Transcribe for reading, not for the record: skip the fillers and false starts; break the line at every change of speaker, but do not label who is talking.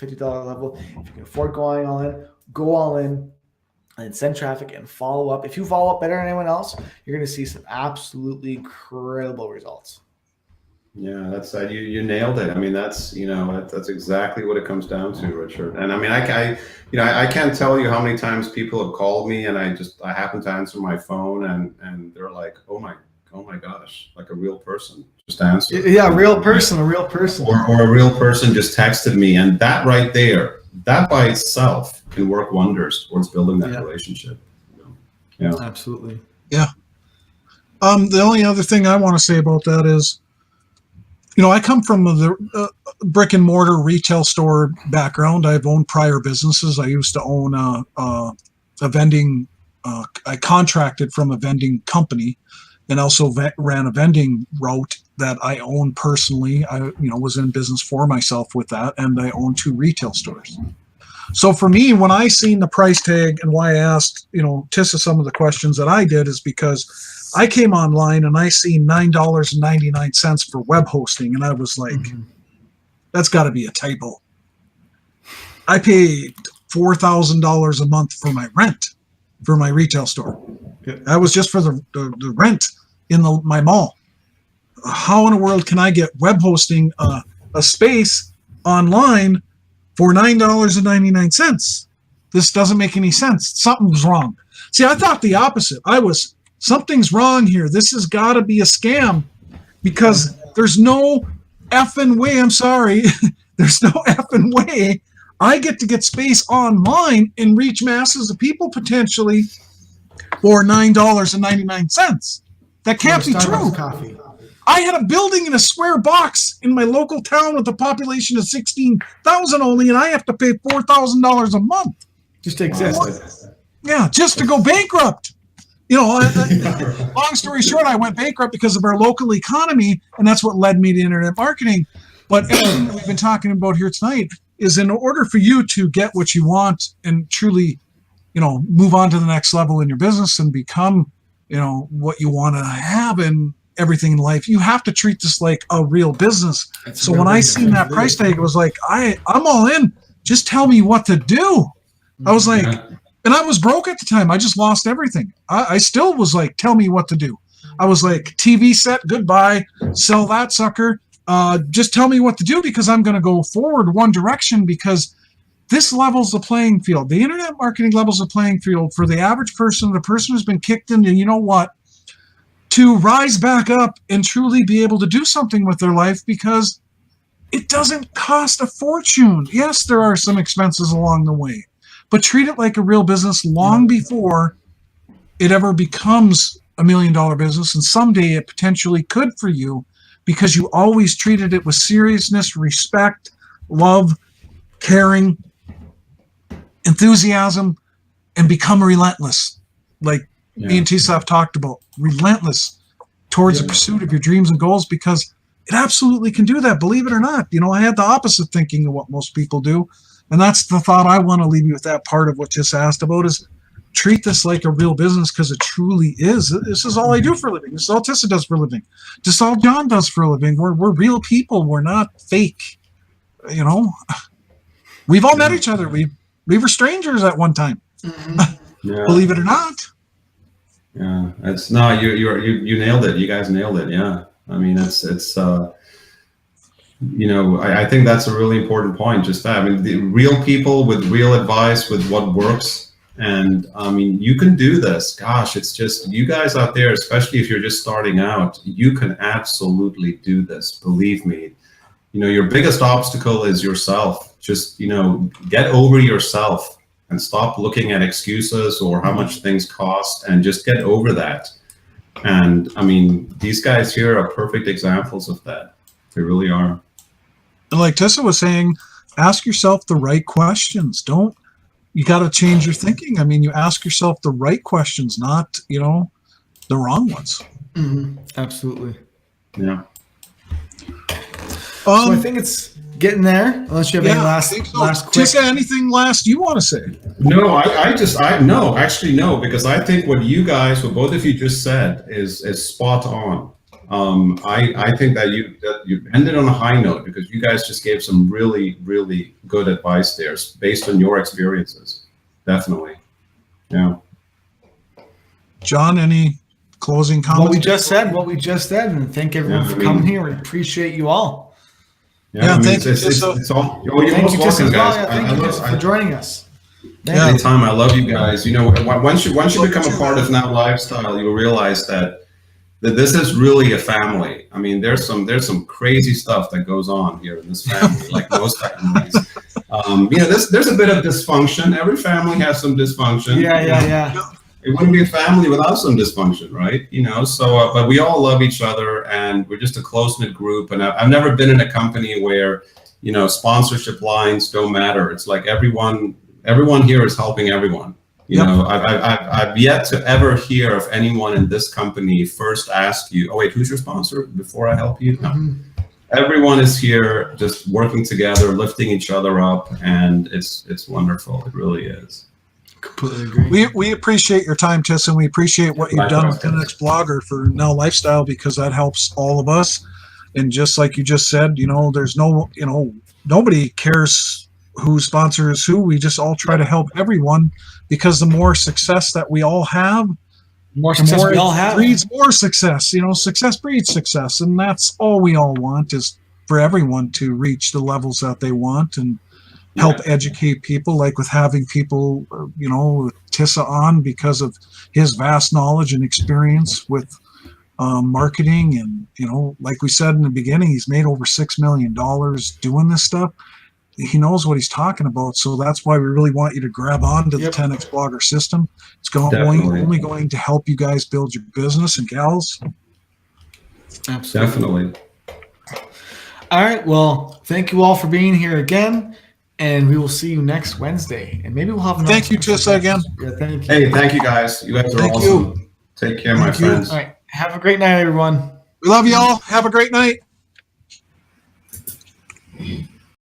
$50 level. If you can afford going all in, go all in and send traffic and follow up. If you follow up better than anyone else, you're going to see some absolutely incredible results.
Yeah, that's you nailed it. I mean, that's that's exactly what it comes down to, Richard. And I mean, I can't tell you how many times people have called me, and I happen to answer my phone, and they're like, oh my gosh, like a real person just answered.
Yeah, a real person, or
a real person just texted me, and that right there, that by itself can work wonders towards building that relationship.
Yeah, absolutely.
Yeah. The only other thing I want to say about that is, I come from the brick and mortar retail store background. I've owned prior businesses. I used to own a vending. I contracted from a vending company, and also ran a vending route that I owned personally. I was in business for myself with that, and I own 2 retail stores. So for me, when I seen the price tag, and why I asked Tissa some of the questions that I did, is because I came online and I seen $9.99 for web hosting, and I was like, that's got to be a typo. I paid $4,000 a month for my rent for my retail store. That was just for the rent in my mall. How in the world can I get web hosting a space online for $9.99? This doesn't make any sense. Something's wrong. See, I thought the opposite. Something's wrong here. This has got to be a scam, because there's no effing way. I'm sorry. There's no effing way I get space online and reach masses of people potentially for $9.99. That can't be true.
Coffee.
I had a building in a square box in my local town with a population of 16,000 only, and I have to pay $4,000 a month.
Just to exist.
Yeah, just to go bankrupt. Long story short, I went bankrupt because of our local economy, and that's what led me to internet marketing. But everything that we've been talking about here tonight is, in order for you to get what you want and truly, move on to the next level in your business and become, what you want to have in everything in life, you have to treat this like a real business. So when I seen that price tag, it was like, I'm all in. Just tell me what to do. I was like, and I was broke at the time. I just lost everything. I still was like, tell me what to do. I was like, TV set, goodbye, sell that sucker. Just tell me what to do, because I'm going to go forward one direction, because this levels the playing field. The internet marketing levels the playing field for the average person, the person who's been kicked in, and you know what? To rise back up and truly be able to do something with their life, because it doesn't cost a fortune. Yes, there are some expenses along the way, but treat it like a real business long before it ever becomes $1 million business. And someday it potentially could for you, because you always treated it with seriousness, respect, love, caring, enthusiasm, and become relentless. Like me and Tissa have talked about, relentless towards the pursuit of your dreams and goals, because it absolutely can do that. Believe it or not. I had the opposite thinking of what most people do. And that's the thought I want to leave you with. That part of what Tissa asked about is, treat this like a real business, because it truly is. This is all I do for a living. This is all Tissa does for a living. This is all Jon does for a living. We're real people. We're not fake. We've all met each other. We were strangers at one time. Believe it or not.
Yeah, you nailed it. You guys nailed it. Yeah, I mean, it's I think that's a really important point. Just that, I mean, the real people with real advice, with what works, and I mean, you can do this. Gosh, it's just you guys out there, especially if you're just starting out, you can absolutely do this. Believe me. Your biggest obstacle is yourself. Just get over yourself. And stop looking at excuses or how much things cost, and just get over that. And I mean, these guys here are perfect examples of that. They really are.
And like Tissa was saying, ask yourself the right questions. You got to change your thinking. I mean, you ask yourself the right questions, not, the wrong ones.
Absolutely.
Yeah.
So I think it's getting there. Unless you have any last quick.
Tissa, anything last you want to say?
No, actually no, because I think what both of you just said is spot on. I think that you ended on a high note because you guys just gave some really, really good advice there based on your experiences. Definitely. Yeah.
Jon, any closing comments?
What we just said, and thank everyone for coming here. We appreciate you all.
Yeah, thank you.
It's all. You're most welcome, guys.
Thank you for joining us.
Anytime. I love you guys. You know, once you become a part of Now Lifestyle, you'll realize that this is really a family. I mean, there's some crazy stuff that goes on here in this family, like most families. There's a bit of dysfunction. Every family has some dysfunction.
Yeah.
It wouldn't be a family without some dysfunction, right? So, but we all love each other, and we're just a close-knit group. And I've never been in a company where, sponsorship lines don't matter. It's like everyone here is helping everyone. I've yet to ever hear of anyone in this company first ask you, "Oh wait, who's your sponsor?" before I help you. No.
Mm-hmm.
Everyone is here, just working together, lifting each other up, and it's wonderful. It really is.
Completely agree.
We appreciate your time, Tissa, and we appreciate what you've done with 10X Blogger for Now Lifestyle, because that helps all of us. And just like you just said, there's nobody cares who sponsors who. We just all try to help everyone, because the more success that we all have,
the more success we all have
breeds more success. Success breeds success, and that's all we all want, is for everyone to reach the levels that they want and help educate people, like with having people, Tissa on, because of his vast knowledge and experience with marketing. And, like we said in the beginning, he's made over $6 million doing this stuff. He knows what he's talking about. So that's why we really want you to grab onto the 10X Blogger system. It's only going to help you guys build your business, and gals.
Absolutely.
Definitely.
All right. Well, thank you all for being here again. And we will see you next Wednesday. And maybe we'll have another.
Thank you, Tissa, again.
Yeah, thank you.
Hey, thank you, guys. You guys are awesome. Take care, my friends.
All right. Have a great night, everyone.
We love you all. Have a great night.